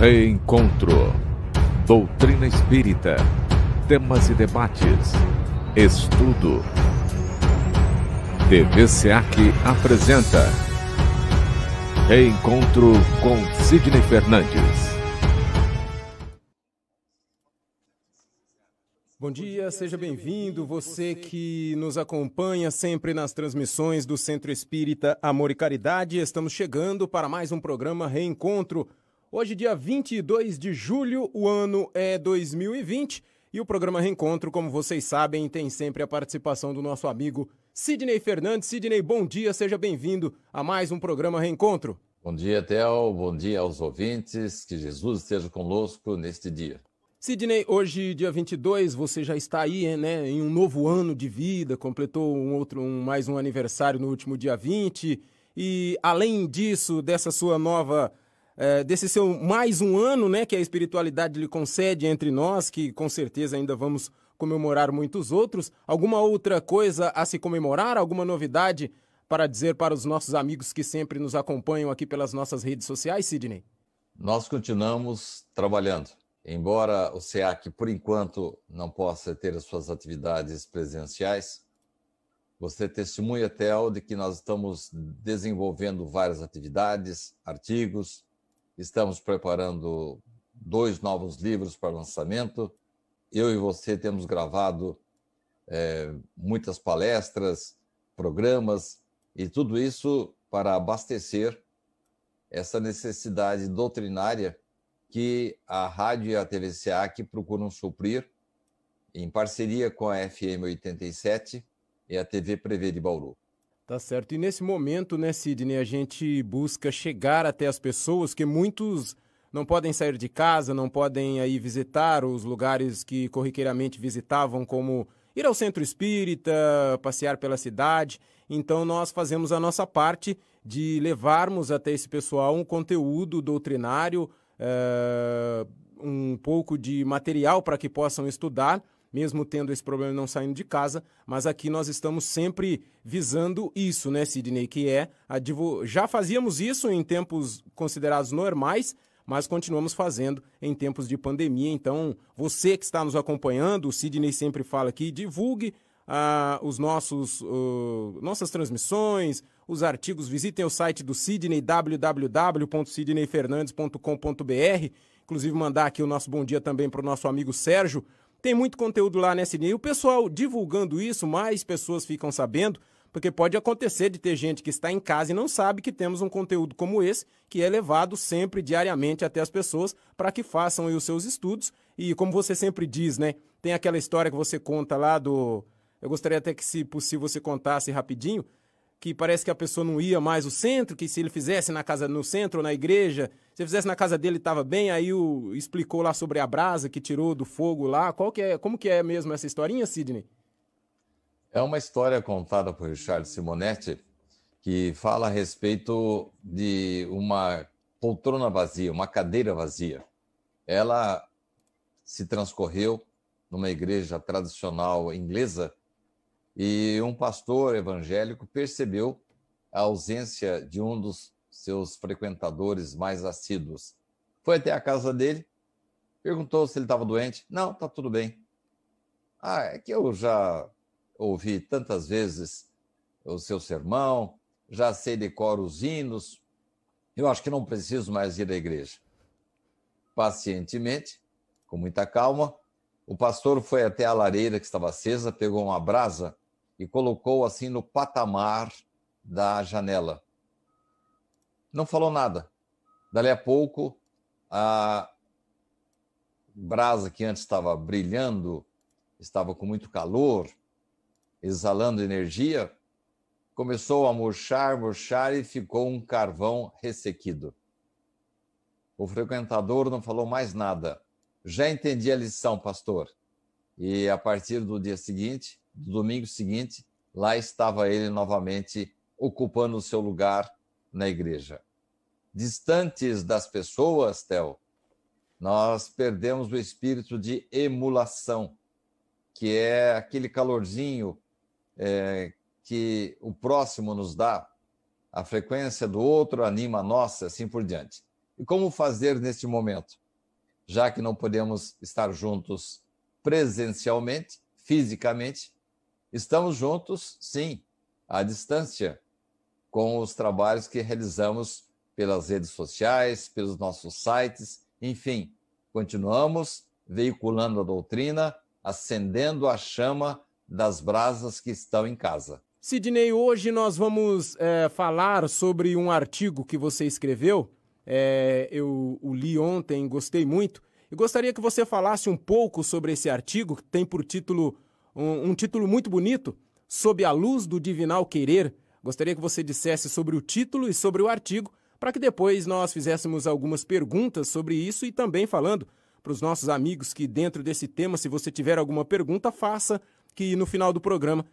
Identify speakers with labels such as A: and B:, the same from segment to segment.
A: Reencontro. Doutrina espírita. Temas e debates. Estudo. TV SEAC apresenta Reencontro com Sidney Fernandes.
B: Bom dia, seja bem-vindo, você que nos acompanha sempre nas transmissões do Centro Espírita Amor e Caridade. Estamos chegando para mais um programa Reencontro. Hoje, dia 22 de julho, o ano é 2020 e o programa Reencontro, como vocês sabem, tem sempre a participação do nosso amigo Sidney Fernandes. Sidney, bom dia, seja bem-vindo a mais um programa Reencontro.
C: Bom dia, Theo, bom dia aos ouvintes, que Jesus esteja conosco neste dia.
B: Sidney, hoje, dia 22, você já está aí, né, em um novo ano de vida, completou mais um aniversário no último dia 20, e além disso, desse seu mais um ano, né, que a espiritualidade lhe concede entre nós, que com certeza ainda vamos comemorar muitos outros, alguma outra coisa a se comemorar, alguma novidade para dizer para os nossos amigos que sempre nos acompanham aqui pelas nossas redes sociais, Sidney?
C: Nós continuamos trabalhando. Embora o SEAC, por enquanto, não possa ter as suas atividades presenciais, você testemunha, Theo, de que nós estamos desenvolvendo várias atividades, artigos, estamos preparando 2 novos livros para lançamento. Eu e você temos gravado muitas palestras, programas, e tudo isso para abastecer essa necessidade doutrinária que a rádio e a TV SEAC procuram suprir em parceria com a FM 87 e a TV Prevê de Bauru.
B: Tá certo. E nesse momento, né, Sidney, a gente busca chegar até as pessoas, que muitos não podem sair de casa, não podem aí visitar os lugares que corriqueiramente visitavam, como ir ao centro espírita, passear pela cidade. Então nós fazemos a nossa parte de levarmos até esse pessoal um conteúdo doutrinário, um pouco de material para que possam estudar, mesmo tendo esse problema e não saindo de casa, mas aqui nós estamos sempre visando isso, né, Sidney, que já fazíamos isso em tempos considerados normais, mas continuamos fazendo em tempos de pandemia. Então, você que está nos acompanhando, o Sidney sempre fala aqui, divulgue nossas transmissões, os artigos, visitem o site do Sidney, www.sidneyfernandes.com.br, inclusive mandar aqui o nosso bom dia também para o nosso amigo Sérgio. Tem muito conteúdo lá, né, Sidney? E o pessoal divulgando isso, mais pessoas ficam sabendo, porque pode acontecer de ter gente que está em casa e não sabe que temos um conteúdo como esse, que é levado sempre, diariamente, até as pessoas, para que façam aí os seus estudos. E como você sempre diz, né, tem aquela história que você conta lá do... Eu gostaria até que, se possível, você contasse rapidinho, que parece que a pessoa não ia mais ao centro, que se ele fizesse no centro ou na igreja, se ele fizesse na casa dele estava bem, aí explicou lá sobre a brasa que tirou do fogo lá. Como que é mesmo essa historinha, Sidney?
C: É uma história contada por Richard Simonetti, que fala a respeito de uma poltrona vazia, uma cadeira vazia. Ela se transcorreu numa igreja tradicional inglesa, e um pastor evangélico percebeu a ausência de um dos seus frequentadores mais assíduos. Foi até a casa dele, perguntou se ele estava doente. Não, está tudo bem. É que eu já ouvi tantas vezes o seu sermão, já sei de cor os hinos, eu acho que não preciso mais ir à igreja. Pacientemente, com muita calma, o pastor foi até a lareira que estava acesa, pegou uma brasa e colocou assim no patamar da janela. Não falou nada. Dali a pouco, a brasa que antes estava brilhando, estava com muito calor, exalando energia, começou a murchar e ficou um carvão ressequido. O frequentador não falou mais nada. Já entendi a lição, pastor. E a partir do dia seguinte, do domingo seguinte, lá estava ele novamente ocupando o seu lugar na igreja. Distantes das pessoas, Theo, nós perdemos o espírito de emulação, que é aquele calorzinho que o próximo nos dá, a frequência do outro anima a nossa, assim por diante. E como fazer neste momento? Já que não podemos estar juntos presencialmente, fisicamente, estamos juntos, sim, à distância, com os trabalhos que realizamos pelas redes sociais, pelos nossos sites, enfim, continuamos veiculando a doutrina, acendendo a chama das brasas que estão em casa.
B: Sidney, hoje nós vamos falar sobre um artigo que você escreveu. Eu o li ontem, gostei muito. E gostaria que você falasse um pouco sobre esse artigo, que tem por título um título muito bonito, Sob a Luz do Divinal Querer. Gostaria que você dissesse sobre o título e sobre o artigo, para que depois nós fizéssemos algumas perguntas sobre isso e também falando para os nossos amigos que dentro desse tema, se você tiver alguma pergunta, faça, que no final do programa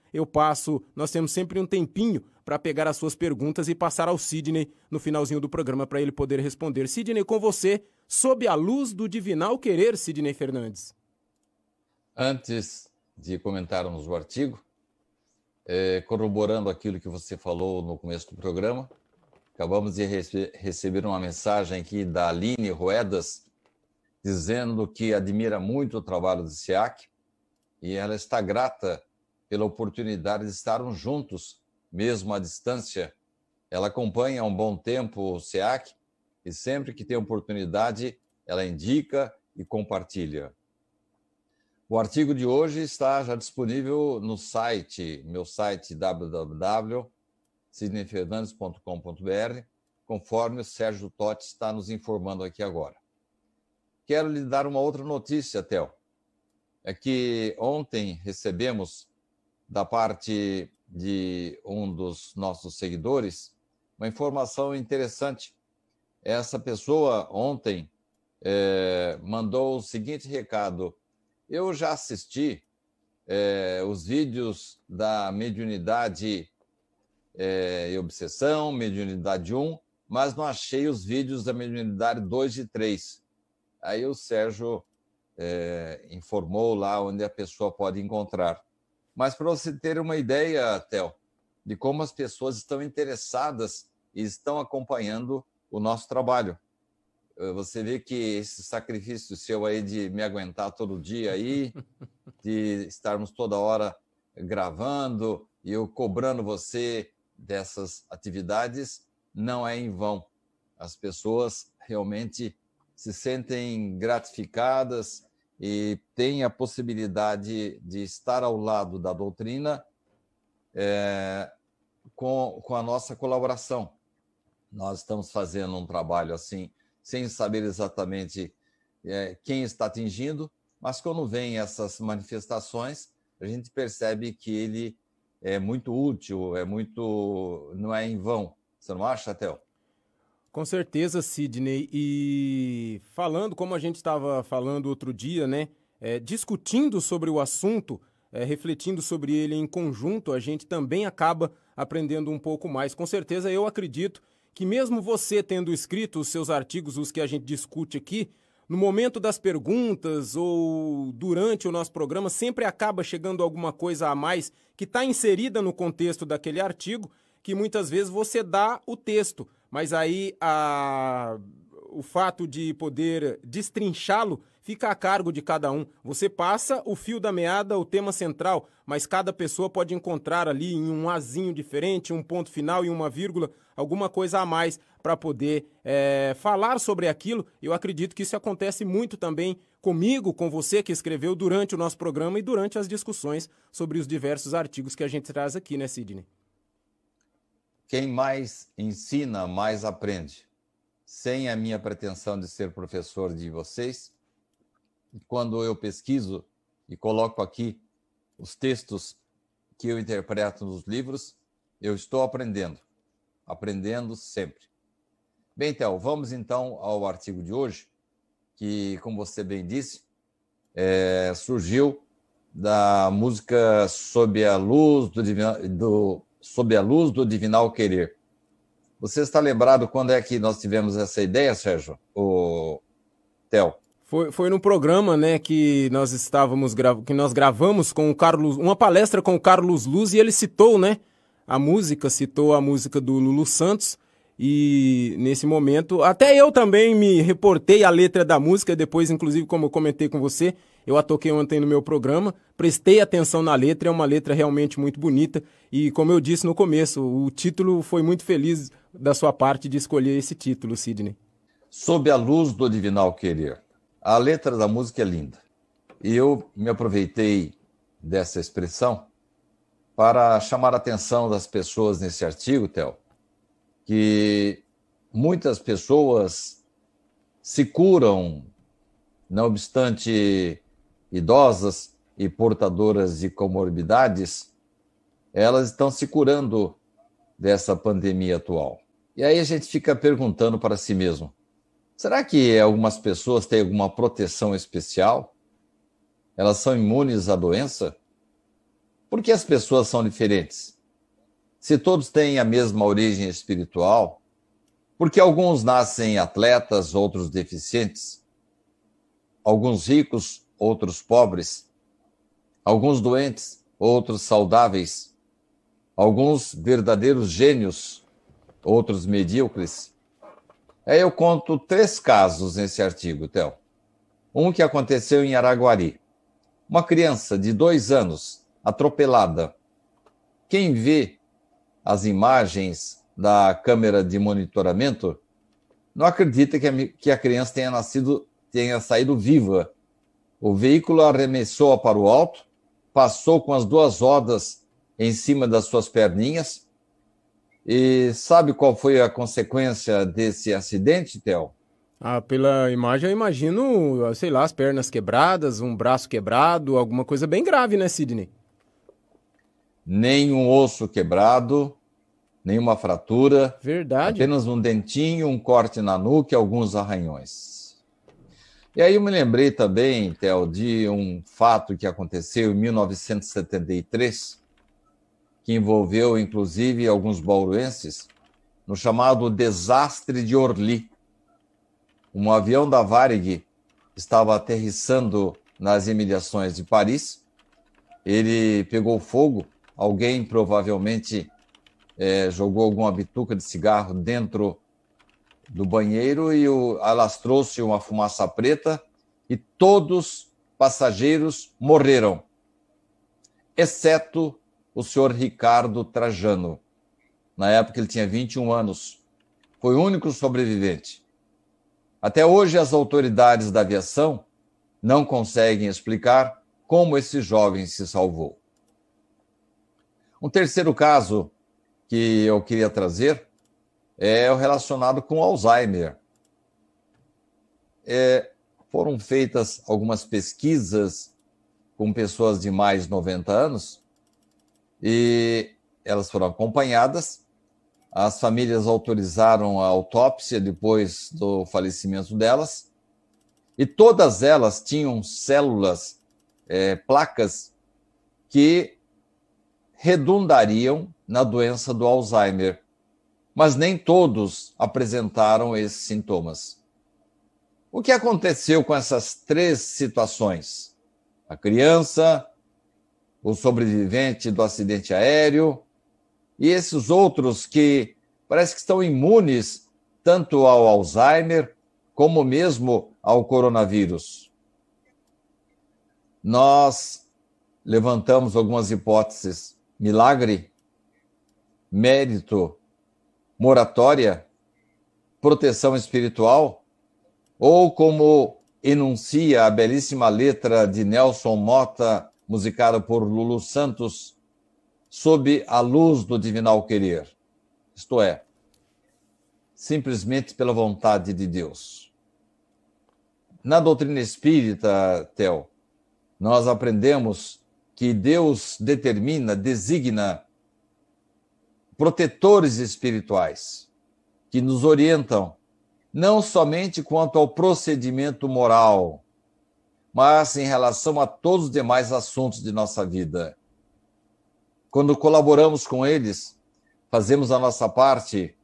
B: nós temos sempre um tempinho para pegar as suas perguntas e passar ao Sidney no finalzinho do programa para ele poder responder. Sidney, com você, Sob a Luz do Divinal Querer, Sidney Fernandes.
C: Antes de comentarmos o artigo, corroborando aquilo que você falou no começo do programa, acabamos de receber uma mensagem aqui da Aline Ruedas, dizendo que admira muito o trabalho do SEAC e ela está grata pela oportunidade de estarmos juntos, mesmo à distância. Ela acompanha há um bom tempo o SEAC e sempre que tem oportunidade, ela indica e compartilha. O artigo de hoje está já disponível no site, meu site www.sidneyfernandes.com.br, conforme o Sérgio Totti está nos informando aqui agora. Quero lhe dar uma outra notícia, Theo. É que ontem recebemos, da parte de um dos nossos seguidores, uma informação interessante. Essa pessoa ontem mandou o seguinte recado: eu já assisti os vídeos da mediunidade e obsessão, mediunidade 1, mas não achei os vídeos da mediunidade 2 e 3. Aí o Sérgio informou lá onde a pessoa pode encontrar. Mas para você ter uma ideia, Theo, de como as pessoas estão interessadas e estão acompanhando o nosso trabalho. Você vê que esse sacrifício seu aí de me aguentar todo dia aí, de estarmos toda hora gravando e eu cobrando você dessas atividades, não é em vão. As pessoas realmente se sentem gratificadas e têm a possibilidade de estar ao lado da doutrina com a nossa colaboração. Nós estamos fazendo um trabalho assim, sem saber exatamente quem está atingindo, mas quando vem essas manifestações, a gente percebe que ele é muito útil, não é em vão. Você não acha, Theo?
B: Com certeza, Sidney. E falando, como a gente estava falando outro dia, né, discutindo sobre o assunto, refletindo sobre ele em conjunto, a gente também acaba aprendendo um pouco mais. Com certeza, eu acredito que mesmo você tendo escrito os seus artigos, os que a gente discute aqui, no momento das perguntas ou durante o nosso programa, sempre acaba chegando alguma coisa a mais que está inserida no contexto daquele artigo, que muitas vezes você dá o texto, mas aí o fato de poder destrinchá-lo fica a cargo de cada um. Você passa o fio da meada, o tema central, mas cada pessoa pode encontrar ali em um azinho diferente, um ponto final e uma vírgula, alguma coisa a mais para poder falar sobre aquilo. Eu acredito que isso acontece muito também comigo, com você que escreveu durante o nosso programa e durante as discussões sobre os diversos artigos que a gente traz aqui, né, Sidney?
C: Quem mais ensina, mais aprende. Sem a minha pretensão de ser professor de vocês, quando eu pesquiso e coloco aqui os textos que eu interpreto nos livros, eu estou aprendendo sempre. Bem, Theo, vamos então ao artigo de hoje, que, como você bem disse, surgiu da música Sob a Luz do Divinal Querer. Você está lembrado quando é que nós tivemos essa ideia, Sérgio? Theo?
B: Foi no programa, né, que nós gravamos com o Carlos, uma palestra com o Carlos Luz, e ele citou a música do Lulu Santos, E nesse momento, até eu também me reportei à letra da música, depois, inclusive, como eu comentei com você, eu a toquei ontem no meu programa, prestei atenção na letra, é uma letra realmente muito bonita. E como eu disse no começo, o título foi muito feliz da sua parte de escolher esse título, Sidney.
C: Sob a luz do divinal querer. A letra da música é linda. E eu me aproveitei dessa expressão para chamar a atenção das pessoas nesse artigo, Theo, que muitas pessoas se curam, não obstante idosas e portadoras de comorbidades, elas estão se curando dessa pandemia atual. E aí a gente fica perguntando para si mesmo, será que algumas pessoas têm alguma proteção especial? Elas são imunes à doença? Por que as pessoas são diferentes? Se todos têm a mesma origem espiritual, por que alguns nascem atletas, outros deficientes? Alguns ricos, outros pobres? Alguns doentes, outros saudáveis? Alguns verdadeiros gênios, outros medíocres? Aí eu conto 3 casos nesse artigo, Theo. Um que aconteceu em Araguari. Uma criança de 2 anos, atropelada. Quem vê as imagens da câmera de monitoramento não acredita que a criança tenha saído viva. O veículo arremessou-a para o alto, passou com as 2 rodas em cima das suas perninhas. E sabe qual foi a consequência desse acidente, Theo?
B: Pela imagem eu imagino, sei lá, as pernas quebradas, um braço quebrado, alguma coisa bem grave, né, Sidney?
C: Nenhum osso quebrado, nenhuma fratura.
B: Verdade.
C: Apenas um dentinho, um corte na nuca e alguns arranhões. E aí eu me lembrei também, Theo, de um fato que aconteceu em 1973, que envolveu, inclusive, alguns bauruenses, no chamado Desastre de Orly. Um avião da Varig estava aterrissando nas imediações de Paris. Ele pegou fogo. Alguém provavelmente jogou alguma bituca de cigarro dentro do banheiro e alastrou-se uma fumaça preta e todos os passageiros morreram, exceto o senhor Ricardo Trajano. Na época ele tinha 21 anos. Foi o único sobrevivente. Até hoje as autoridades da aviação não conseguem explicar como esse jovem se salvou. Um terceiro caso que eu queria trazer é o relacionado com Alzheimer. Foram feitas algumas pesquisas com pessoas de mais de 90 anos e elas foram acompanhadas. As famílias autorizaram a autópsia depois do falecimento delas e todas elas tinham células, placas que redundariam na doença do Alzheimer, mas nem todos apresentaram esses sintomas. O que aconteceu com essas 3 situações? A criança, o sobrevivente do acidente aéreo e esses outros que parece que estão imunes tanto ao Alzheimer como mesmo ao coronavírus. Nós levantamos algumas hipóteses. Milagre, mérito, moratória, proteção espiritual, ou como enuncia a belíssima letra de Nelson Motta, musicada por Lulu Santos, sob a luz do divinal querer. Isto é, simplesmente pela vontade de Deus. Na doutrina espírita, Theo, nós aprendemos que Deus designa protetores espirituais que nos orientam não somente quanto ao procedimento moral, mas em relação a todos os demais assuntos de nossa vida. Quando colaboramos com eles, fazemos a nossa parte,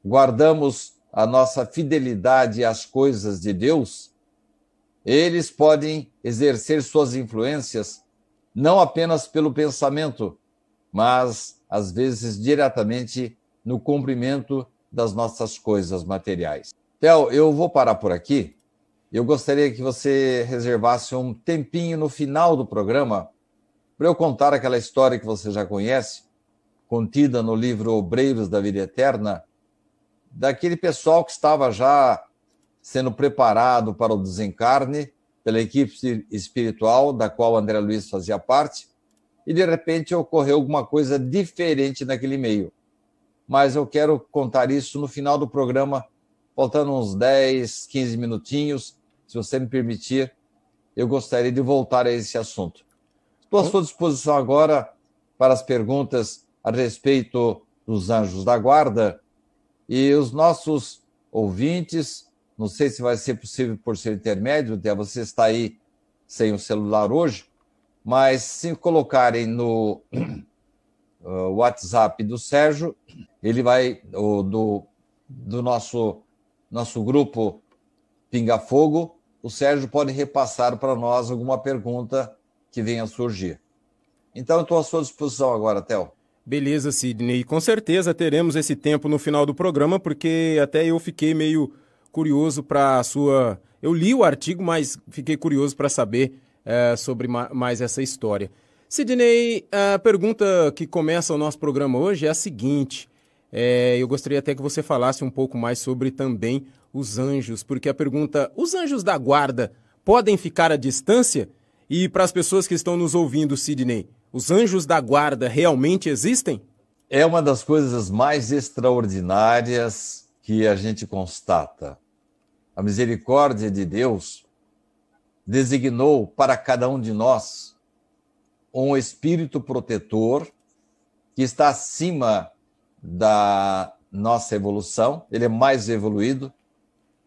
C: guardamos a nossa fidelidade às coisas de Deus, eles podem exercer suas influências não apenas pelo pensamento, mas, às vezes, diretamente no cumprimento das nossas coisas materiais. Theo, eu vou parar por aqui. Eu gostaria que você reservasse um tempinho no final do programa para eu contar aquela história que você já conhece, contida no livro Obreiros da Vida Eterna, daquele pessoal que estava já sendo preparado para o desencarne pela equipe espiritual da qual André Luiz fazia parte, e de repente ocorreu alguma coisa diferente naquele meio. Mas eu quero contar isso no final do programa, faltando uns 10, 15 minutinhos, se você me permitir, eu gostaria de voltar a esse assunto. Estou à sua disposição agora para as perguntas a respeito dos anjos da guarda, e os nossos ouvintes, não sei se vai ser possível por seu intermédio, até você está aí sem o celular hoje, mas se colocarem no WhatsApp do Sérgio, ele vai, do nosso grupo Pinga Fogo, o Sérgio pode repassar para nós alguma pergunta que venha a surgir. Então, eu estou à sua disposição agora, Theo.
B: Beleza, Sidney. Com certeza teremos esse tempo no final do programa, porque até eu fiquei meio curioso para a sua... Eu li o artigo, mas fiquei curioso para saber sobre mais essa história. Sidney, a pergunta que começa o nosso programa hoje é a seguinte. Eu gostaria até que você falasse um pouco mais sobre também os anjos, porque a pergunta, os anjos da guarda podem ficar à distância? E para as pessoas que estão nos ouvindo, Sidney, os anjos da guarda realmente existem?
C: É uma das coisas mais extraordinárias que a gente constata. A misericórdia de Deus designou para cada um de nós um espírito protetor que está acima da nossa evolução. Ele é mais evoluído,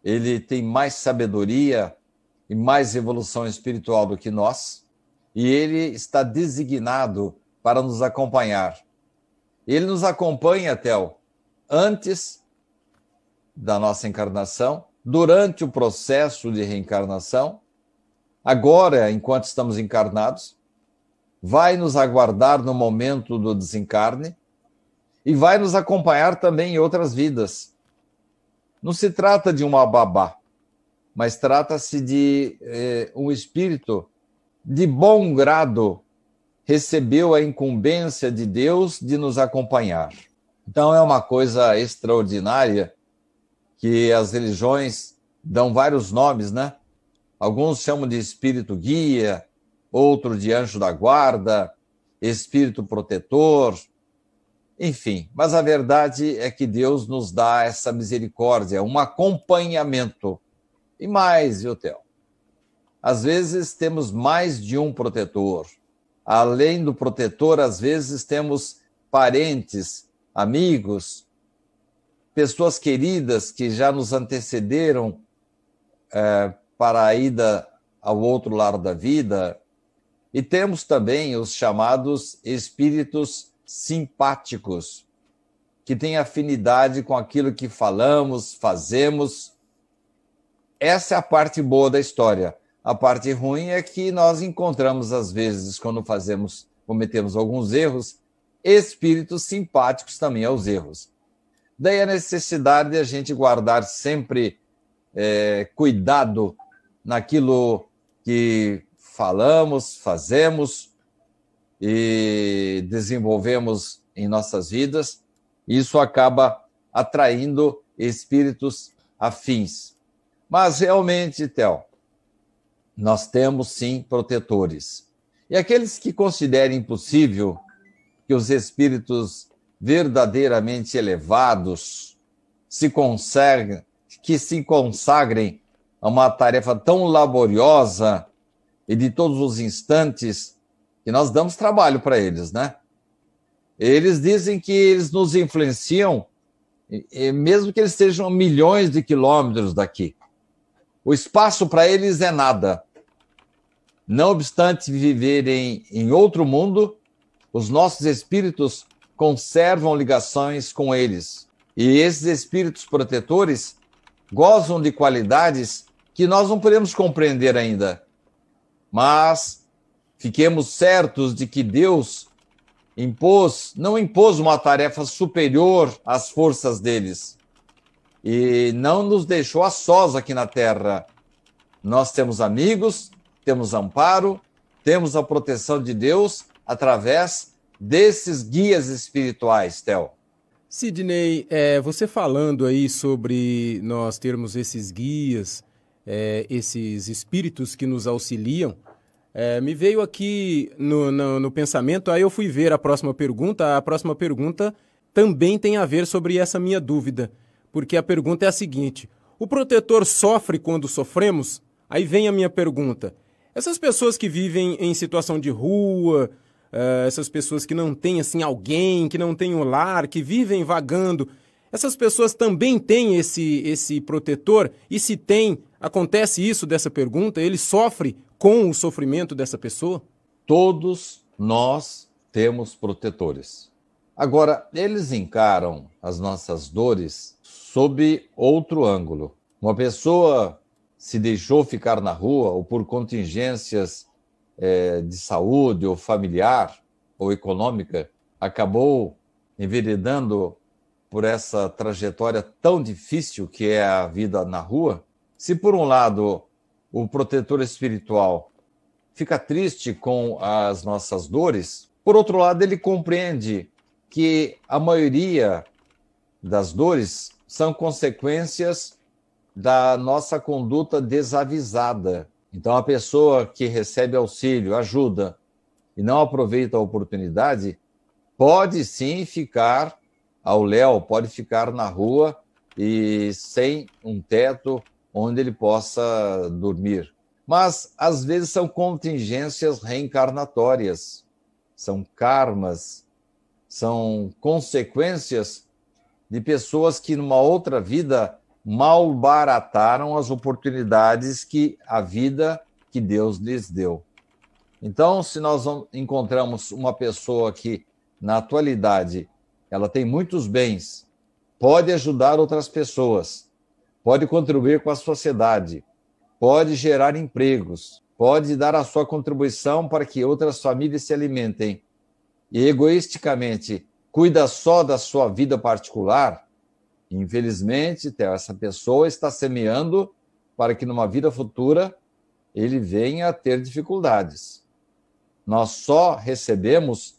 C: ele tem mais sabedoria e mais evolução espiritual do que nós, e ele está designado para nos acompanhar. Ele nos acompanha, Theo, antes da nossa encarnação, durante o processo de reencarnação, agora, enquanto estamos encarnados, vai nos aguardar no momento do desencarne e vai nos acompanhar também em outras vidas. Não se trata de uma babá, mas trata-se de um espírito de bom grado, recebeu a incumbência de Deus de nos acompanhar. Então é uma coisa extraordinária que as religiões dão vários nomes, né? Alguns chamam de espírito guia, outros de anjo da guarda, espírito protetor, enfim. Mas a verdade é que Deus nos dá essa misericórdia, um acompanhamento. E mais, viu, Theo? Às vezes temos mais de um protetor. Além do protetor, às vezes temos parentes, amigos, pessoas queridas que já nos antecederam para a ida ao outro lado da vida. E temos também os chamados espíritos simpáticos, que têm afinidade com aquilo que falamos, fazemos. Essa é a parte boa da história. A parte ruim é que nós encontramos, às vezes, quando cometemos alguns erros, espíritos simpáticos também aos erros. Daí a necessidade de a gente guardar sempre cuidado naquilo que falamos, fazemos e desenvolvemos em nossas vidas. Isso acaba atraindo espíritos afins. Mas realmente, Theo, nós temos sim protetores. E aqueles que considerem impossível que os espíritos verdadeiramente elevados se consagrem a uma tarefa tão laboriosa e de todos os instantes, que nós damos trabalho para eles, né? Eles dizem que eles nos influenciam, mesmo que eles estejam a milhões de quilômetros daqui. O espaço para eles é nada. Não obstante viverem em outro mundo, os nossos espíritos conservam ligações com eles. E esses espíritos protetores gozam de qualidades que nós não podemos compreender ainda. Mas fiquemos certos de que Deus não impôs uma tarefa superior às forças deles. e não nos deixou a sós aqui na terra. Nós temos amigos, temos amparo, temos a proteção de Deus através desses guias espirituais, Theo.
B: Sidney, você falando aí sobre nós termos esses guias, esses espíritos que nos auxiliam, me veio aqui no pensamento, aí eu fui ver a próxima pergunta também tem a ver sobre essa minha dúvida, porque a pergunta é a seguinte: o protetor sofre quando sofremos? Aí vem a minha pergunta: essas pessoas que vivem em situação de rua, essas pessoas que não têm assim alguém, que não têm um lar, que vivem vagando, essas pessoas também têm esse protetor? E se tem, acontece isso dessa pergunta? Ele sofre com o sofrimento dessa pessoa?
C: Todos nós temos protetores. Agora, eles encaram as nossas dores sob outro ângulo. Uma pessoa se deixou ficar na rua ou por contingências de saúde ou familiar ou econômica, acabou enveredando por essa trajetória tão difícil que é a vida na rua. Se por um lado o protetor espiritual fica triste com as nossas dores, por outro lado ele compreende que a maioria das dores são consequências da nossa conduta desavisada. Então, a pessoa que recebe auxílio, ajuda, e não aproveita a oportunidade, pode sim ficar ao léu, pode ficar na rua e sem um teto onde ele possa dormir. Mas, às vezes, são contingências reencarnatórias, são karmas, são consequências de pessoas que, numa outra vida, malbarataram as oportunidades que a vida que Deus lhes deu. Então, se nós encontramos uma pessoa que, na atualidade, ela tem muitos bens, pode ajudar outras pessoas, pode contribuir com a sociedade, pode gerar empregos, pode dar a sua contribuição para que outras famílias se alimentem, e egoisticamente cuida só da sua vida particular, infelizmente, essa pessoa está semeando para que numa vida futura ele venha a ter dificuldades. Nós só recebemos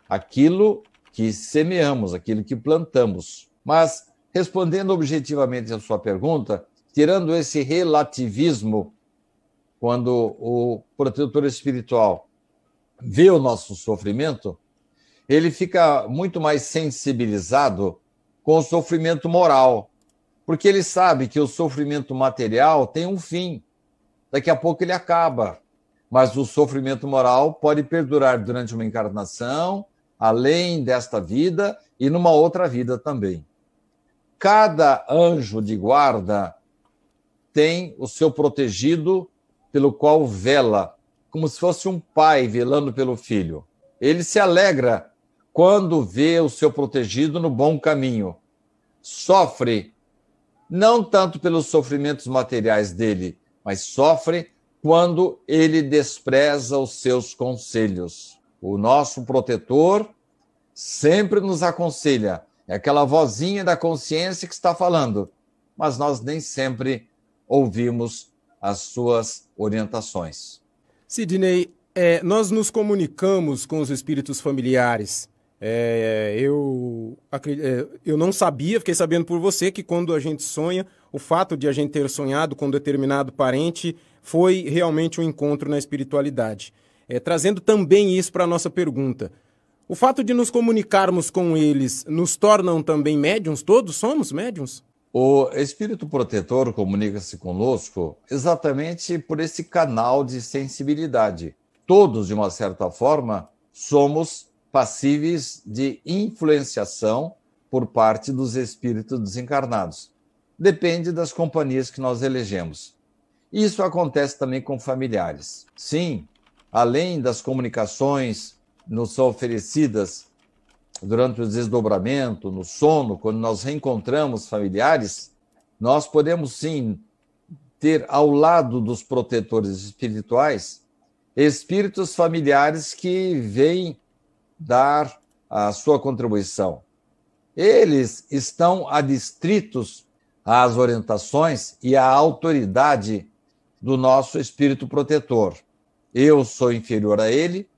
C: aquilo que semeamos, aquilo que plantamos. Mas, respondendo objetivamente a sua pergunta, tirando esse relativismo, quando o protetor espiritual vê o nosso sofrimento, ele fica muito mais sensibilizado com o sofrimento moral, porque ele sabe que o sofrimento material tem um fim, daqui a pouco ele acaba, mas o sofrimento moral pode perdurar durante uma encarnação, além desta vida e numa outra vida também. Cada anjo de guarda tem o seu protegido pelo qual vela, como se fosse um pai velando pelo filho. Ele se alegra quando vê o seu protegido no bom caminho. Sofre, não tanto pelos sofrimentos materiais dele, mas sofre quando ele despreza os seus conselhos. O nosso protetor sempre nos aconselha. É aquela vozinha da consciência que está falando, mas nós nem sempre ouvimos as suas orientações.
B: Sidney, nós nos comunicamos com os espíritos familiares. Eu não sabia, fiquei sabendo por você que quando a gente sonha, o fato de a gente ter sonhado com determinado parente foi realmente um encontro na espiritualidade. Trazendo também isso para a nossa pergunta. O fato de nos comunicarmos com eles nos tornam também médiuns? Todos somos médiuns?
C: O espírito protetor comunica-se conosco exatamente por esse canal de sensibilidade. Todos, de uma certa forma, somos passíveis de influenciação por parte dos espíritos desencarnados. Depende das companhias que nós elegemos. Isso acontece também com familiares. Sim, além das comunicações nos são oferecidas durante o desdobramento, no sono, quando nós reencontramos familiares, nós podemos sim ter ao lado dos protetores espirituais espíritos familiares que vêm dar a sua contribuição. Eles estão adstritos às orientações e à autoridade do nosso espírito protetor. Eu sou inferior a ele,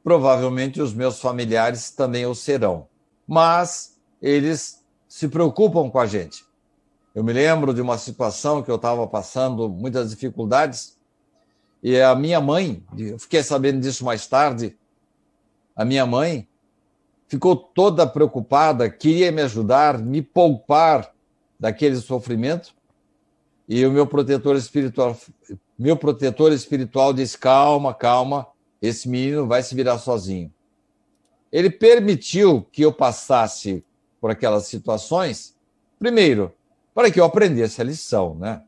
C: provavelmente os meus familiares também o serão, mas eles se preocupam com a gente. Eu me lembro de uma situação que eu estava passando muitas dificuldades e a minha mãe, eu fiquei sabendo disso mais tarde, a minha mãe ficou toda preocupada, queria me ajudar, me poupar daquele sofrimento, e o meu protetor espiritual disse: calma, calma, esse menino vai se virar sozinho. Ele permitiu que eu passasse por aquelas situações, primeiro, para que eu aprendesse a lição, né?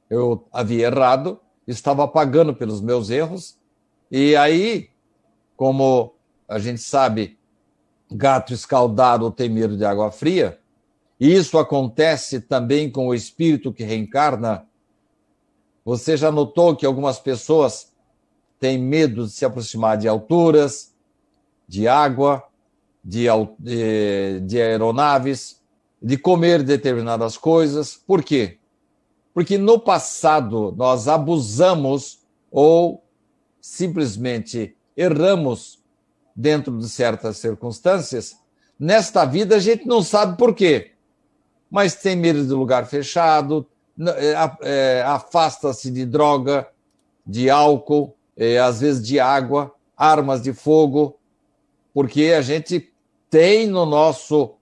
C: Eu havia errado, estava pagando pelos meus erros, e aí, como a gente sabe, gato escaldado tem medo de água fria, e isso acontece também com o espírito que reencarna. Você já notou que algumas pessoas têm medo de se aproximar de alturas, de água, de aeronaves, de comer determinadas coisas. Por quê? Porque no passado nós abusamos ou simplesmente erramos dentro de certas circunstâncias. Nesta vida a gente não sabe por quê, mas tem medo de lugar fechado, afasta-se de droga, de álcool, às vezes de água, armas de fogo, porque a gente tem no nosso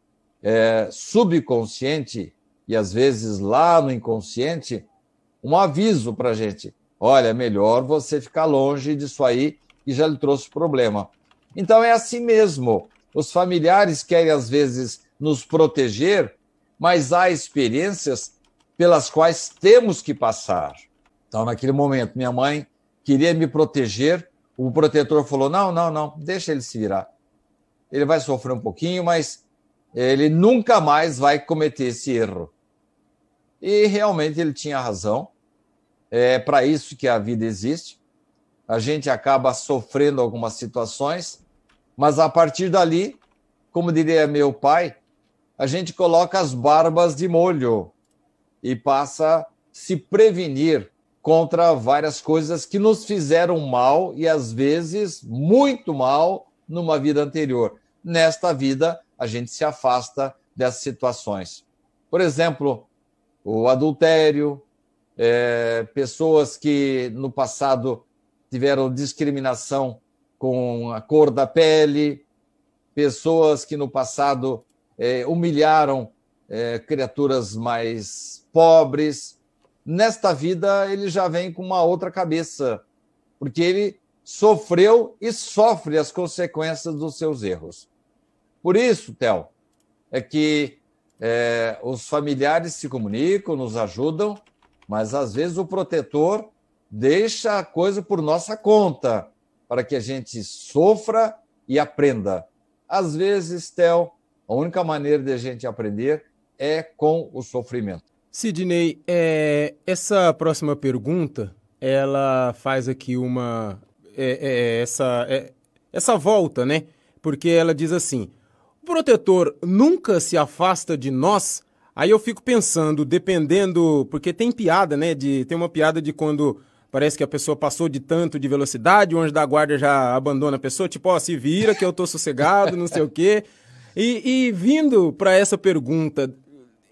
C: subconsciente e às vezes lá no inconsciente um aviso para a gente: olha, é melhor você ficar longe disso aí que já lhe trouxe problema. Então é assim mesmo. Os familiares querem às vezes nos proteger, mas há experiências pelas quais temos que passar. Então, naquele momento, minha mãe queria me proteger, o protetor falou: não, deixa ele se virar. Ele vai sofrer um pouquinho, mas ele nunca mais vai cometer esse erro. E realmente ele tinha razão. É para isso que a vida existe. A gente acaba sofrendo algumas situações, mas a partir dali, como diria meu pai, a gente coloca as barbas de molho e passa a se prevenir contra várias coisas que nos fizeram mal e, às vezes, muito mal numa vida anterior. Nesta vida, a gente se afasta dessas situações. Por exemplo, o adultério, pessoas que no passado tiveram discriminação com a cor da pele, pessoas que no passado humilharam criaturas mais pobres. Nesta vida, ele já vem com uma outra cabeça, porque ele sofreu e sofre as consequências dos seus erros. Por isso, Theo, é que os familiares se comunicam, nos ajudam, mas às vezes o protetor deixa a coisa por nossa conta, para que a gente sofra e aprenda. Às vezes, Theo, a única maneira de a gente aprender é com o sofrimento.
B: Sidney, essa próxima pergunta, ela faz aqui essa volta, né? Porque ela diz assim: o protetor nunca se afasta de nós? Aí eu fico pensando, dependendo, porque tem piada, né? Tem uma piada de quando parece que a pessoa passou de tanto de velocidade, o anjo da guarda já abandona a pessoa, tipo, ó, se vira que eu tô sossegado, não sei o quê. E vindo para essa pergunta,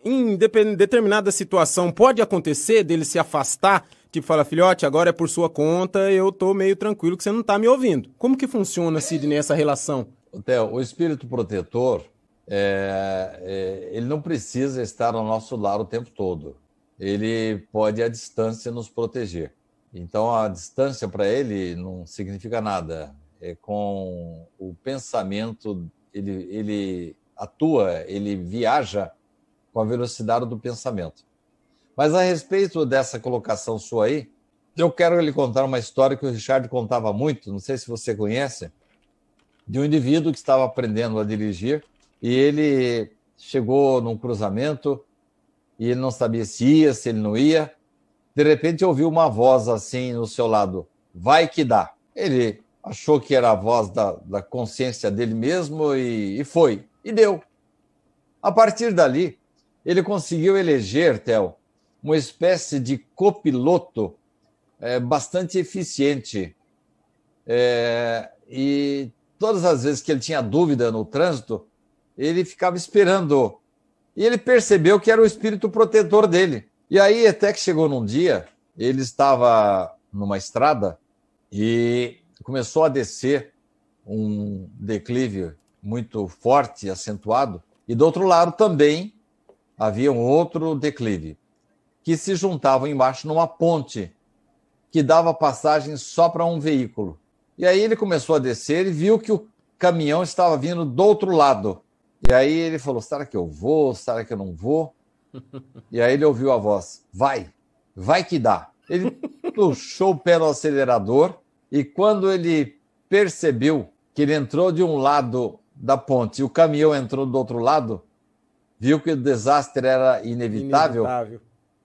B: em determinada situação, pode acontecer dele se afastar, tipo, fala: filhote, agora é por sua conta, eu tô meio tranquilo que você não tá me ouvindo. Como que funciona, Sidney, essa relação?
C: Theo, o espírito protetor, ele não precisa estar ao nosso lado o tempo todo. Ele pode, à distância, nos proteger. Então, a distância para ele não significa nada. Com o pensamento, ele atua, ele viaja com a velocidade do pensamento. Mas a respeito dessa colocação sua aí, eu quero lhe contar uma história que o Richard contava muito, não sei se você conhece, de um indivíduo que estava aprendendo a dirigir e ele chegou num cruzamento e ele não sabia se ia, se ele não ia. De repente ouviu uma voz assim no seu lado: vai que dá. Ele achou que era a voz da consciência dele mesmo e foi, e deu. A partir dali, ele conseguiu eleger, Theo, uma espécie de copiloto bastante eficiente. E todas as vezes que ele tinha dúvida no trânsito, ele ficava esperando. E ele percebeu que era o espírito protetor dele. E aí, até que chegou num dia, ele estava numa estrada e começou a descer um declive muito forte, acentuado, e do outro lado também havia um outro declive, que se juntavam embaixo numa ponte, que dava passagem só para um veículo. E aí ele começou a descer e viu que o caminhão estava vindo do outro lado. E aí ele falou, será que eu vou? Será que eu não vou? E aí ele ouviu a voz, vai que dá. Ele puxou o pé no acelerador e quando ele percebeu que ele entrou de um lado da ponte e o caminhão entrou do outro lado, viu que o desastre era inevitável.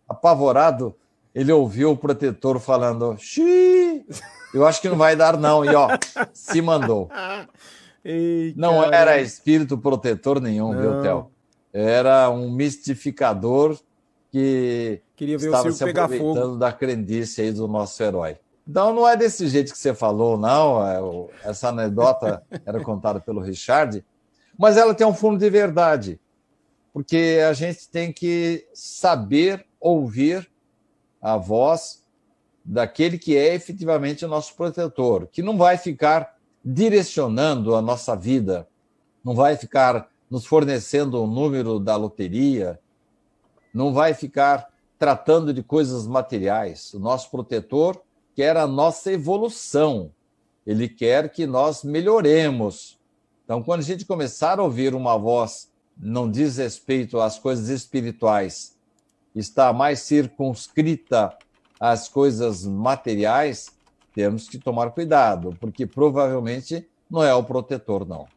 C: Apavorado, ele ouviu o protetor falando, xiii, eu acho que não vai dar não, e ó, se mandou.
B: Ei,
C: não era espírito protetor nenhum, viu, Theo? Era um mistificador que
B: queria ver
C: estava
B: o
C: se
B: pegar
C: aproveitando
B: fogo
C: da crendice aí do nosso herói. Então não é desse jeito que você falou, não. Essa anedota era contada pelo Richard, mas ela tem um fundo de verdade, porque a gente tem que saber ouvir a voz daquele que é efetivamente o nosso protetor, que não vai ficar direcionando a nossa vida, não vai ficar nos fornecendo o número da loteria, não vai ficar tratando de coisas materiais. O nosso protetor quer a nossa evolução, ele quer que nós melhoremos. Então, quando a gente começar a ouvir uma voz não diz respeito às coisas espirituais, está mais circunscrita às coisas materiais, temos que tomar cuidado, porque provavelmente não é o protetor, não.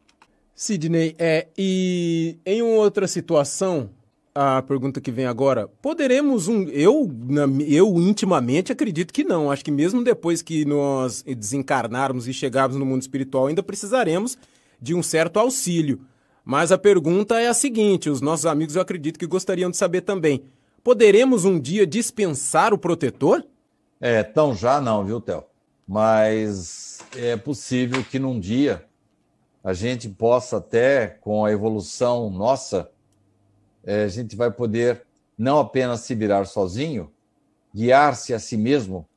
B: Sidney, e em uma outra situação, a pergunta que vem agora, poderemos eu intimamente acredito que não, acho que mesmo depois que nós desencarnarmos e chegarmos no mundo espiritual, ainda precisaremos de um certo auxílio. Mas a pergunta é a seguinte, os nossos amigos eu acredito que gostariam de saber também, poderemos um dia dispensar o protetor?
C: Tão já não, viu, Theo? Mas é possível que num dia a gente possa até, com a evolução nossa, a gente vai poder não apenas se virar sozinho, guiar-se a si mesmo,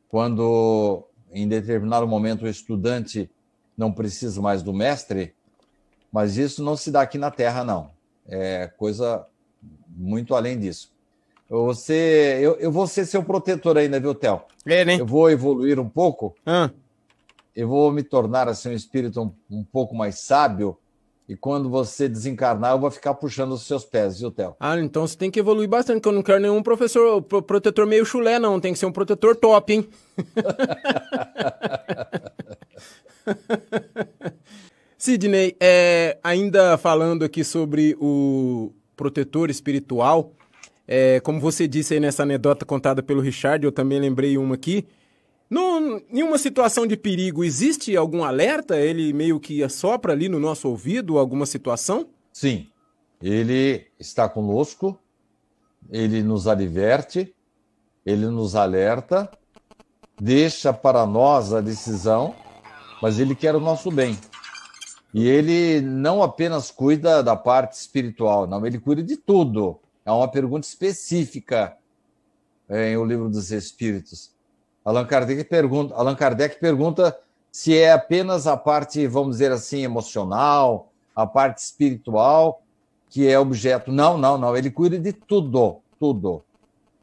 C: quando em determinado momento o estudante não precisa mais do mestre, mas isso não se dá aqui na Terra, não. É coisa muito além disso. Eu vou ser seu protetor ainda, viu, Theo?
B: Né?
C: Eu vou evoluir um pouco, eu vou me tornar assim, um espírito um pouco mais sábio, e quando você desencarnar, eu vou ficar puxando os seus pés, viu, Theo?
B: Então você tem que evoluir bastante, que eu não quero nenhum protetor meio chulé, não. Tem que ser um protetor top, hein? Sidney, ainda falando aqui sobre o protetor espiritual, como você disse aí nessa anedota contada pelo Richard, eu também lembrei uma aqui. Em uma situação de perigo, existe algum alerta? Ele meio que assopra ali no nosso ouvido alguma situação?
C: Sim, ele está conosco, ele nos adverte, ele nos alerta, deixa para nós a decisão, mas ele quer o nosso bem. E ele não apenas cuida da parte espiritual, não, ele cuida de tudo. É uma pergunta específica em O Livro dos Espíritos. Allan Kardec pergunta se é apenas a parte, vamos dizer assim, emocional, a parte espiritual, que é objeto. Não, ele cuida de tudo.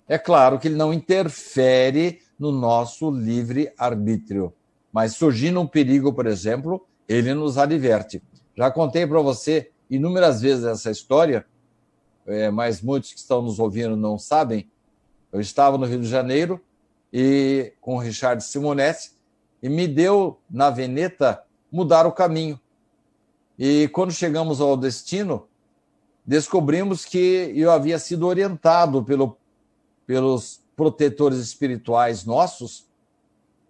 C: É claro que ele não interfere no nosso livre-arbítrio, mas surgindo um perigo, por exemplo, ele nos adverte. Já contei para você inúmeras vezes essa história, mas muitos que estão nos ouvindo não sabem. Eu estava no Rio de Janeiro, e com o Richard Simonetti, e me deu, na Veneta, mudar o caminho. E quando chegamos ao destino, descobrimos que eu havia sido orientado pelos protetores espirituais nossos,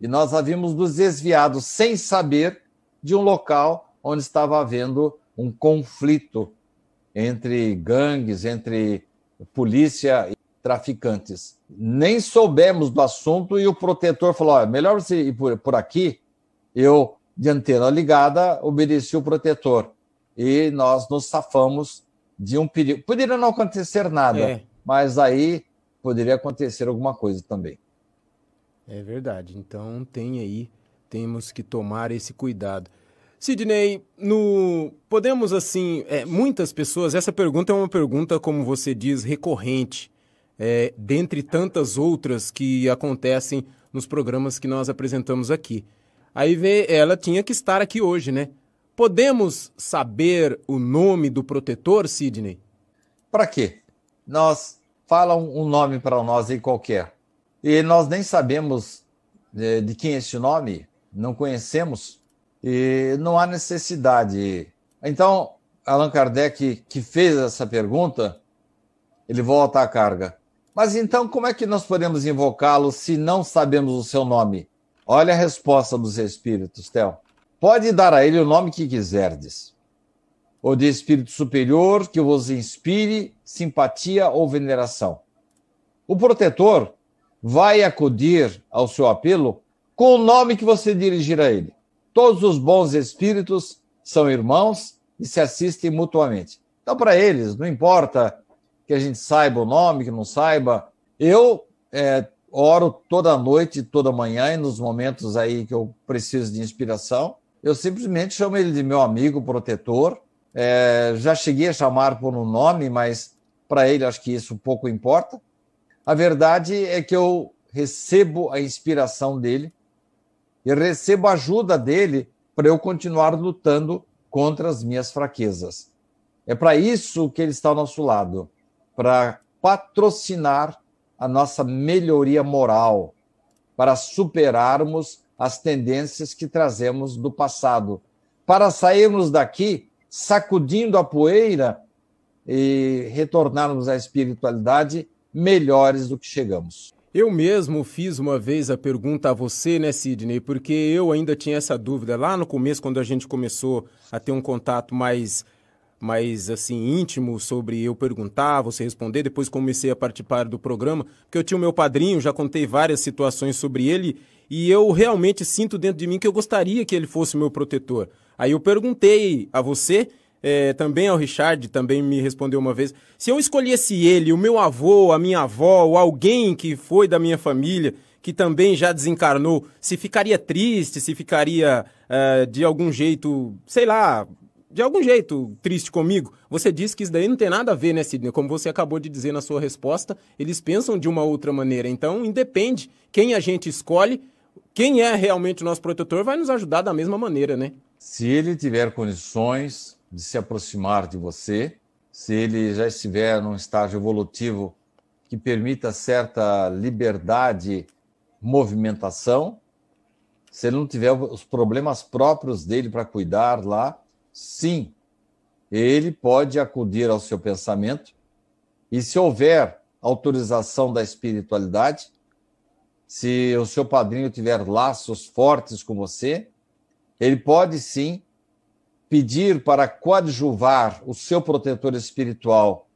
C: e nós havíamos nos desviado sem saber de um local onde estava havendo um conflito entre gangues, entre polícia e traficantes. Nem soubemos do assunto e o protetor falou, ó, melhor você ir por aqui. Eu, de antena ligada, obedeci o protetor. E nós nos safamos de um perigo. Poderia não acontecer nada, mas aí poderia acontecer alguma coisa também.
B: É verdade. Então temos que tomar esse cuidado. Sidney, podemos assim, muitas pessoas, essa pergunta é uma pergunta, como você diz, recorrente, dentre tantas outras que acontecem nos programas que nós apresentamos aqui. Aí ela tinha que estar aqui hoje, né? Podemos saber o nome do protetor, Sidney?
C: Para quê? Fala um nome para nós aí qualquer. E nós nem sabemos de quem é esse nome, não conhecemos, e não há necessidade. Então, Allan Kardec, que fez essa pergunta, ele volta à carga. Mas então, como é que nós podemos invocá-lo se não sabemos o seu nome? Olha a resposta dos espíritos, Theo. Pode dar a ele o nome que quiserdes, ou de espírito superior que vos inspire simpatia ou veneração. O protetor vai acudir ao seu apelo com o nome que você dirigir a ele. Todos os bons espíritos são irmãos e se assistem mutuamente. Então, para eles, não importa que a gente saiba o nome, que não saiba. Eu oro toda noite, toda manhã, e nos momentos aí que eu preciso de inspiração, eu simplesmente chamo ele de meu amigo protetor. Já cheguei a chamar por um nome, mas para ele acho que isso pouco importa. A verdade é que eu recebo a inspiração dele e recebo a ajuda dele para eu continuar lutando contra as minhas fraquezas. É para isso que ele está ao nosso lado, para patrocinar a nossa melhoria moral, para superarmos as tendências que trazemos do passado, para sairmos daqui sacudindo a poeira e retornarmos à espiritualidade melhores do que chegamos.
B: Eu mesmo fiz uma vez a pergunta a você, né, Sidney, porque eu ainda tinha essa dúvida lá no começo, quando a gente começou a ter um contato mais assim, íntimo sobre eu perguntar, você responder. Depois comecei a participar do programa, porque eu tinha o meu padrinho, já contei várias situações sobre ele, e eu realmente sinto dentro de mim que eu gostaria que ele fosse o meu protetor. Aí eu perguntei a você, também ao Richard, também me respondeu uma vez, se eu escolhesse ele, o meu avô, a minha avó, ou alguém que foi da minha família, que também já desencarnou, se ficaria triste, se ficaria de algum jeito, sei lá, de algum jeito triste comigo. Você disse que isso daí não tem nada a ver, né, Sidney? Como você acabou de dizer na sua resposta, eles pensam de uma outra maneira. Então, independe quem a gente escolhe, quem é realmente o nosso protetor vai nos ajudar da mesma maneira, né?
C: Se ele tiver condições de se aproximar de você, se ele já estiver num estágio evolutivo que permita certa liberdade, movimentação, se ele não tiver os problemas próprios dele para cuidar lá, sim, ele pode acudir ao seu pensamento e, se houver autorização da espiritualidade, se o seu padrinho tiver laços fortes com você, ele pode sim pedir para coadjuvar o seu protetor espiritual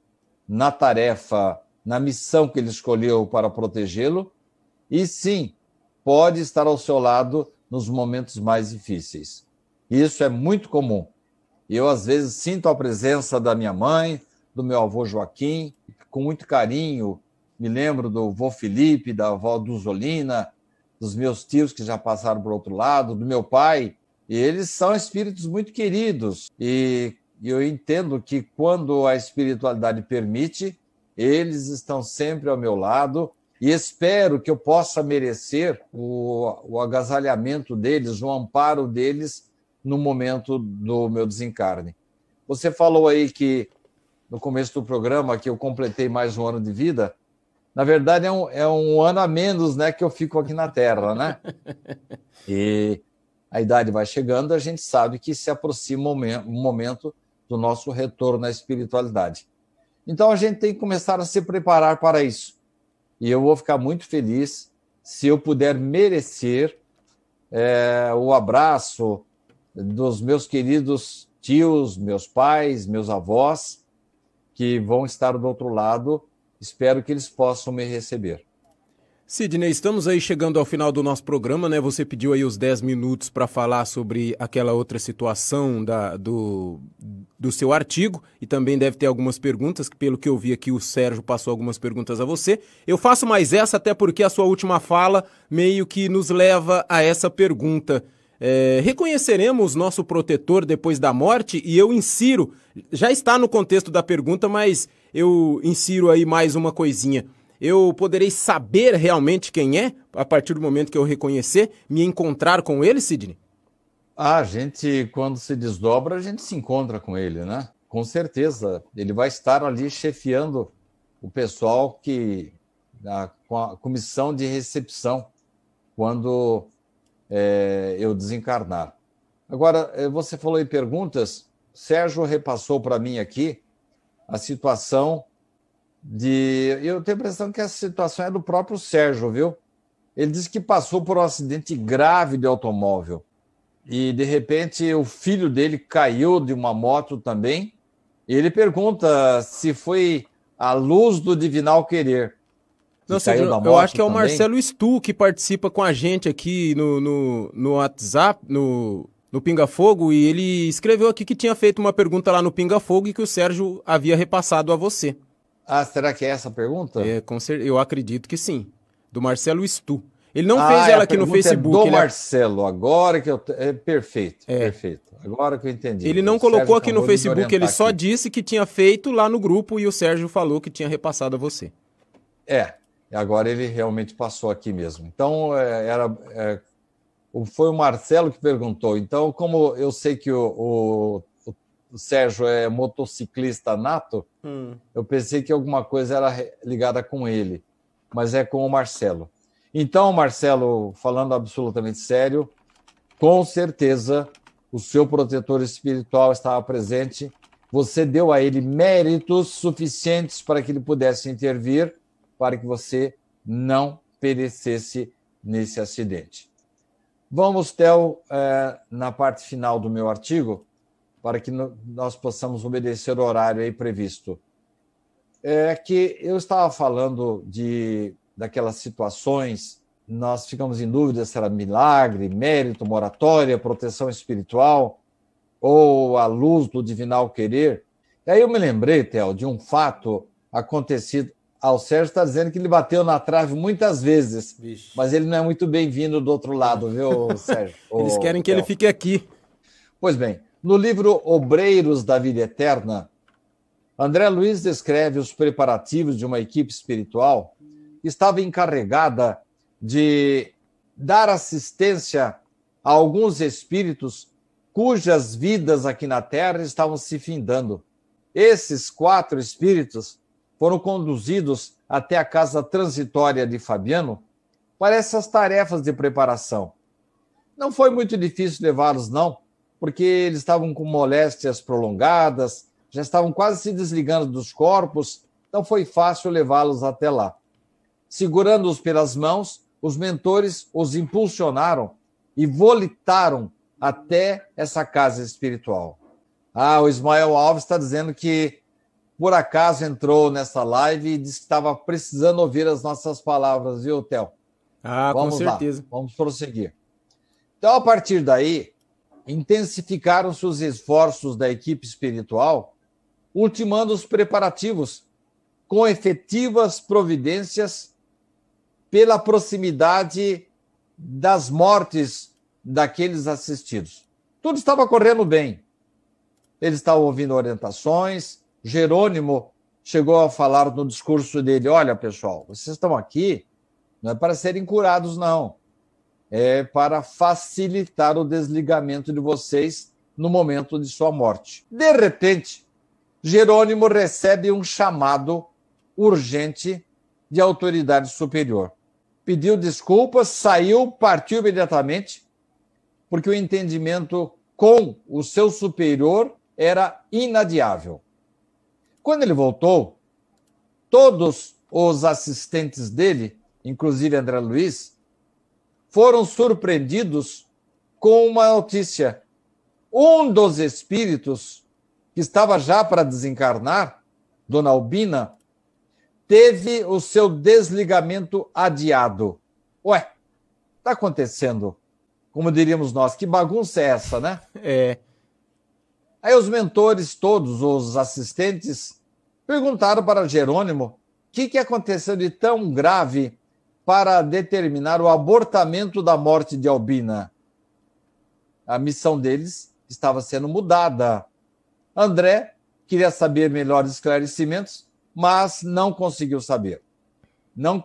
C: na tarefa, na missão que ele escolheu para protegê-lo, e sim, pode estar ao seu lado nos momentos mais difíceis. Isso é muito comum. Eu, às vezes, sinto a presença da minha mãe, do meu avô Joaquim, com muito carinho. Me lembro do avô Felipe, da avó Duzolina, dos meus tios que já passaram por outro lado, do meu pai. E eles são espíritos muito queridos. E eu entendo que, quando a espiritualidade permite, eles estão sempre ao meu lado. E espero que eu possa merecer o agasalhamento deles, o amparo deles, no momento do meu desencarne. Você falou aí que, no começo do programa, que eu completei mais um ano de vida. Na verdade, é um ano a menos, né, que eu fico aqui na Terra, né? E a idade vai chegando, a gente sabe que se aproxima o momento do nosso retorno à espiritualidade. Então, a gente tem que começar a se preparar para isso. E eu vou ficar muito feliz se eu puder merecer o abraço dos meus queridos tios, meus pais, meus avós, que vão estar do outro lado espero que eles possam me receber.
B: Sidney, estamos aí chegando ao final do nosso programa, né? Você pediu aí os 10 minutos para falar sobre aquela outra situação do seu artigo e também deve ter algumas perguntas, que pelo que eu vi aqui o Sérgio passou algumas perguntas a você. Eu faço mais essa até porque a sua última fala meio que nos leva a essa pergunta. Reconheceremos nosso protetor depois da morte? E eu insiro, já está no contexto da pergunta, mas eu insiro aí mais uma coisinha. Eu poderei saber realmente quem é, a partir do momento que eu reconhecer, me encontrar com ele, Sidney?
C: A gente, quando se desdobra, a gente se encontra com ele, né? Com certeza. Ele vai estar ali chefiando o pessoal com a comissão de recepção, quando eu desencarnar. Agora, você falou em perguntas, Sérgio repassou para mim aqui a situação eu tenho a impressão que essa situação é do próprio Sérgio, viu? Ele disse que passou por um acidente grave de automóvel e, de repente, o filho dele caiu de uma moto também. E ele pergunta se foi a luz do divinal querer.
B: Não, eu acho que é o Marcelo Stu que participa com a gente aqui no WhatsApp, no Pinga Fogo, e ele escreveu aqui que tinha feito uma pergunta lá no Pinga Fogo e que o Sérgio havia repassado a você.
C: Ah, será que é essa a pergunta?
B: Eu acredito que sim. Do Marcelo Stu. Ele não fez ela aqui no Facebook.
C: Do Marcelo, agora que eu... perfeito. Agora que eu entendi.
B: Ele não colocou aqui no Facebook, ele só disse que tinha feito lá no grupo e o Sérgio falou que tinha repassado a você.
C: Agora ele realmente passou aqui mesmo. Então, foi o Marcelo que perguntou. Então, como eu sei que o Sérgio é motociclista nato, eu pensei que alguma coisa era ligada com ele, mas é com o Marcelo. Então, Marcelo, falando absolutamente sério, com certeza o seu protetor espiritual estava presente, você deu a ele méritos suficientes para que ele pudesse intervir, para que você não perecesse nesse acidente. Vamos, Theo, na parte final do meu artigo, para que nós possamos obedecer o horário aí previsto. É que eu estava falando daquelas situações, nós ficamos em dúvida se era milagre, mérito, moratória, proteção espiritual, ou a luz do divinal querer. E aí eu me lembrei, Theo, de um fato acontecido. O Sérgio está dizendo que ele bateu na trave muitas vezes, mas ele não é muito bem-vindo do outro lado, viu, Sérgio?
B: Eles querem que ele fique aqui.
C: Pois bem, no livro Obreiros da Vida Eterna, André Luiz descreve os preparativos de uma equipe espiritual que estava encarregada de dar assistência a alguns espíritos cujas vidas aqui na Terra estavam se findando. Esses 4 espíritos foram conduzidos até a casa transitória de Fabiano para essas tarefas de preparação. Não foi muito difícil levá-los, não, porque eles estavam com moléstias prolongadas, já estavam quase se desligando dos corpos, então foi fácil levá-los até lá. Segurando-os pelas mãos, os mentores os impulsionaram e volitaram até essa casa espiritual. O Ismael Alves está dizendo que, por acaso, entrou nessa live e disse que estava precisando ouvir as nossas palavras, viu, Theo?
B: Com certeza.
C: Vamos prosseguir. Então, a partir daí, intensificaram-se os esforços da equipe espiritual, ultimando os preparativos com efetivas providências pela proximidade das mortes daqueles assistidos. Tudo estava correndo bem. Eles estavam ouvindo orientações. Jerônimo chegou a falar no discurso dele: olha, pessoal, vocês estão aqui não é para serem curados, não. É para facilitar o desligamento de vocês no momento de sua morte. De repente, Jerônimo recebe um chamado urgente de autoridade superior. Pediu desculpas, saiu, partiu imediatamente, porque o entendimento com o seu superior era inadiável. Quando ele voltou, todos os assistentes dele, inclusive André Luiz, foram surpreendidos com uma notícia. Um dos espíritos, que estava já para desencarnar, Dona Albina, teve o seu desligamento adiado. Ué, está acontecendo? Como diríamos nós, que bagunça é essa, né?
B: É.
C: Aí os mentores, todos os assistentes, perguntaram para Jerônimo o que aconteceu de tão grave para determinar o abortamento da morte de Albina. A missão deles estava sendo mudada. André queria saber melhores esclarecimentos, mas não conseguiu saber. Não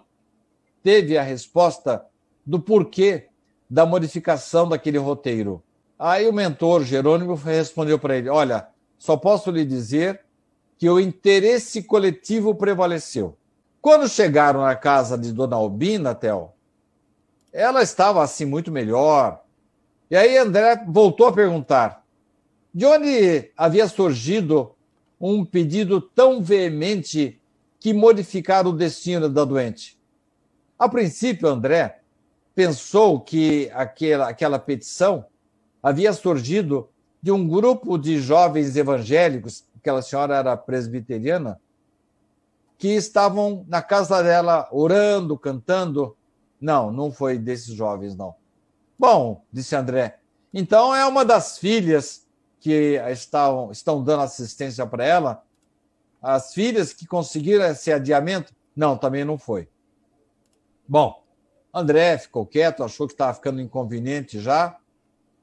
C: teve a resposta do porquê da modificação daquele roteiro. Aí o mentor Jerônimo respondeu para ele: olha, só posso lhe dizer que o interesse coletivo prevaleceu. Quando chegaram na casa de Dona Albina, Theo, ela estava assim muito melhor. E aí André voltou a perguntar: de onde havia surgido um pedido tão veemente que modificara o destino da doente? A princípio, André pensou que aquela petição havia surgido de um grupo de jovens evangélicos, aquela senhora era presbiteriana, que estavam na casa dela orando, cantando. Não, não foi desses jovens, não. Bom, disse André, então é uma das filhas que estão dando assistência para ela? As filhas que conseguiram esse adiamento? Não, também não foi. Bom, André ficou quieto, achou que estava ficando inconveniente já,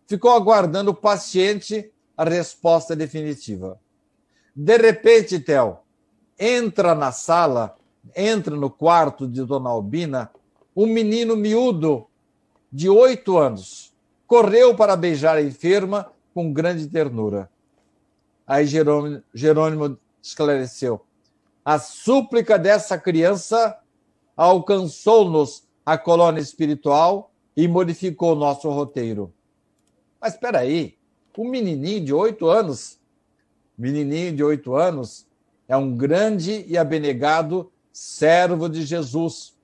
C: ficou aguardando paciente a resposta definitiva. De repente, Theo, entra na sala, entra no quarto de Dona Albina, um menino miúdo de 8 anos. Correu para beijar a enferma com grande ternura. Aí Jerônimo esclareceu: a súplica dessa criança alcançou-nos a colônia espiritual e modificou o nosso roteiro. Mas espera aí, um menininho de 8 anos, é um grande e abnegado servo de Jesus.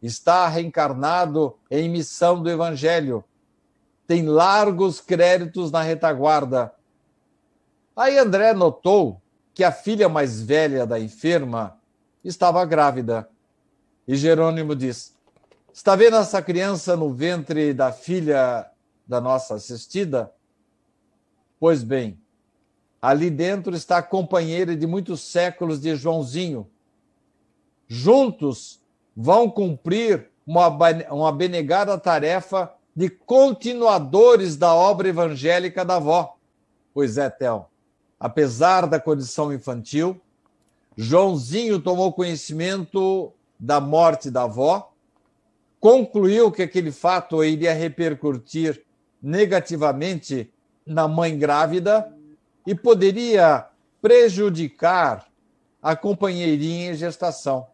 C: Está reencarnado em missão do Evangelho. Tem largos créditos na retaguarda. Aí André notou que a filha mais velha da enferma estava grávida. E Jerônimo diz: está vendo essa criança no ventre da filha da nossa assistida? Pois bem, ali dentro está a companheira de muitos séculos de Joãozinho. Juntos vão cumprir uma abnegada tarefa de continuadores da obra evangélica da avó. Pois é, Theo, apesar da condição infantil, Joãozinho tomou conhecimento da morte da avó, concluiu que aquele fato iria repercutir negativamente na mãe grávida e poderia prejudicar a companheirinha em gestação.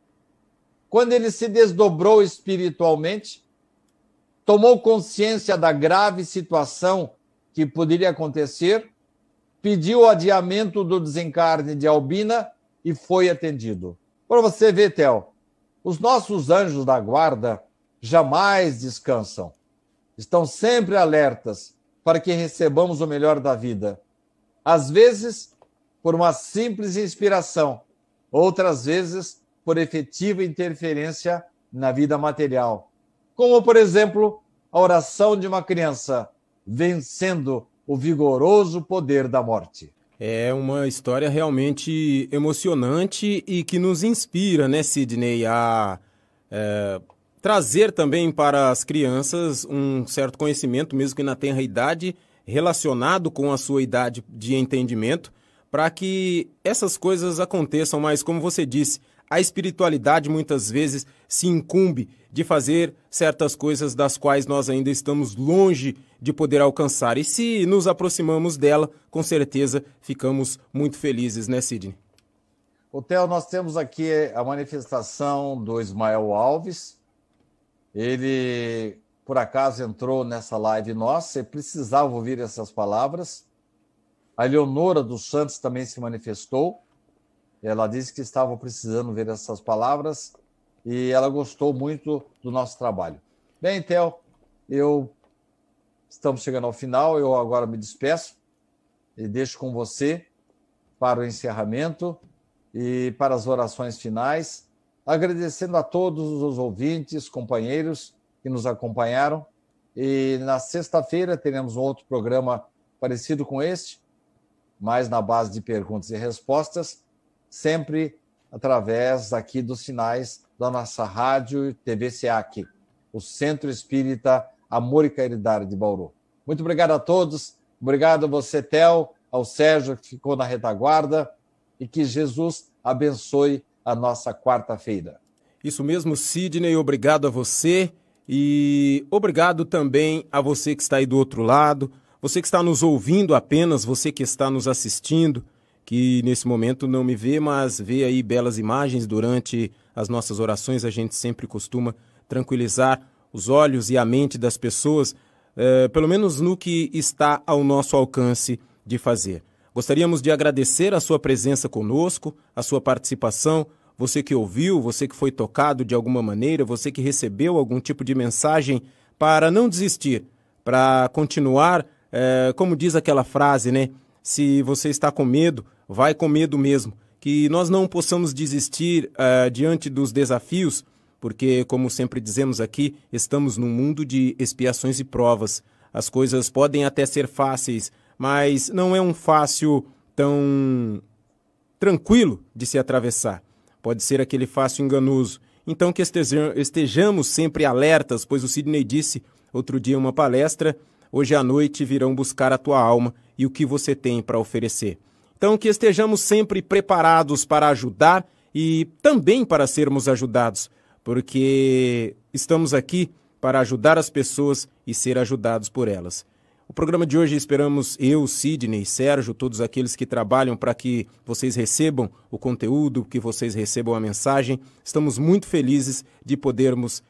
C: Quando ele se desdobrou espiritualmente, tomou consciência da grave situação que poderia acontecer, pediu o adiamento do desencarne de Albina e foi atendido. Para você ver, Theo, os nossos anjos da guarda jamais descansam. Estão sempre alertas para que recebamos o melhor da vida. Às vezes, por uma simples inspiração, outras vezes, por efetiva interferência na vida material. Como, por exemplo, a oração de uma criança, vencendo o vigoroso poder da morte.
B: É uma história realmente emocionante e que nos inspira, né, Sidney, a trazer também para as crianças um certo conhecimento, mesmo que na tenra idade, relacionado com a sua idade de entendimento, para que essas coisas aconteçam. Mas, como você disse, a espiritualidade muitas vezes se incumbe de fazer certas coisas das quais nós ainda estamos longe de poder alcançar. E se nos aproximamos dela, com certeza ficamos muito felizes, né, Sidney?
C: Theo, nós temos aqui a manifestação do Ismael Alves. Ele, por acaso, entrou nessa live nossa e precisava ouvir essas palavras. A Eleonora dos Santos também se manifestou. Ela disse que estava precisando ver essas palavras e ela gostou muito do nosso trabalho. Bem, Theo, estamos chegando ao final, eu agora me despeço e deixo com você para o encerramento e para as orações finais, agradecendo a todos os ouvintes, companheiros que nos acompanharam. E na sexta-feira teremos um outro programa parecido com este, mas na base de perguntas e respostas, sempre através aqui dos sinais da nossa rádio TV SEAC, o Centro Espírita Amor e Caridade de Bauru. Muito obrigado a todos, obrigado a você, Theo, ao Sérgio, que ficou na retaguarda, e que Jesus abençoe a nossa quarta-feira.
B: Isso mesmo, Sidney, obrigado a você e obrigado também a você que está aí do outro lado, você que está nos ouvindo apenas, você que está nos assistindo, que nesse momento não me vê, mas vê aí belas imagens durante as nossas orações. A gente sempre costuma tranquilizar os olhos e a mente das pessoas, pelo menos no que está ao nosso alcance de fazer. Gostaríamos de agradecer a sua presença conosco, a sua participação, você que ouviu, você que foi tocado de alguma maneira, você que recebeu algum tipo de mensagem, para não desistir, para continuar, como diz aquela frase, né? Se você está com medo, vai com medo mesmo. Que nós não possamos desistir diante dos desafios, porque, como sempre dizemos aqui, estamos num mundo de expiações e provas. As coisas podem até ser fáceis, mas não é um fácil tão tranquilo de se atravessar. Pode ser aquele fácil enganoso. Então que estejamos sempre alertas, pois o Sidney disse outro dia em uma palestra, hoje à noite virão buscar a tua alma e o que você tem para oferecer. Então que estejamos sempre preparados para ajudar e também para sermos ajudados, porque estamos aqui para ajudar as pessoas e ser ajudados por elas. O programa de hoje esperamos eu, Sidney, Sérgio, todos aqueles que trabalham para que vocês recebam o conteúdo, que vocês recebam a mensagem. Estamos muito felizes de podermos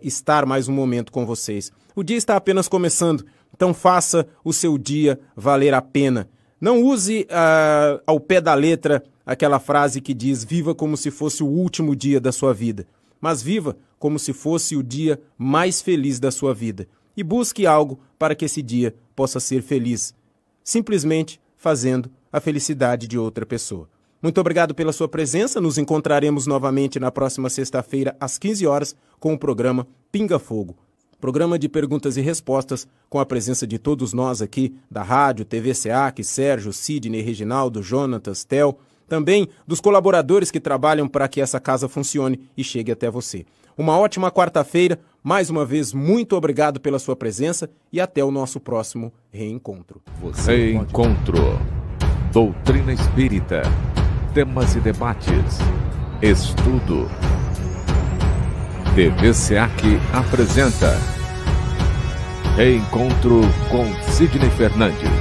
B: estar mais um momento com vocês. O dia está apenas começando, então faça o seu dia valer a pena. Não use ao pé da letra aquela frase que diz viva como se fosse o último dia da sua vida, mas viva como se fosse o dia mais feliz da sua vida. E busque algo para que esse dia possa ser feliz, simplesmente fazendo a felicidade de outra pessoa. Muito obrigado pela sua presença, nos encontraremos novamente na próxima sexta-feira às 15 horas com o programa Pinga Fogo. Programa de perguntas e respostas com a presença de todos nós aqui da Rádio TV SEAC, Sérgio, Sidney, Reginaldo, Jonatas, Theo, também dos colaboradores que trabalham para que essa casa funcione e chegue até você. Uma ótima quarta-feira, mais uma vez muito obrigado pela sua presença e até o nosso próximo reencontro.
A: Reencontro. Doutrina Espírita. Temas e debates. Estudo. TV SEAC apresenta Reencontro com Sidney Fernandes.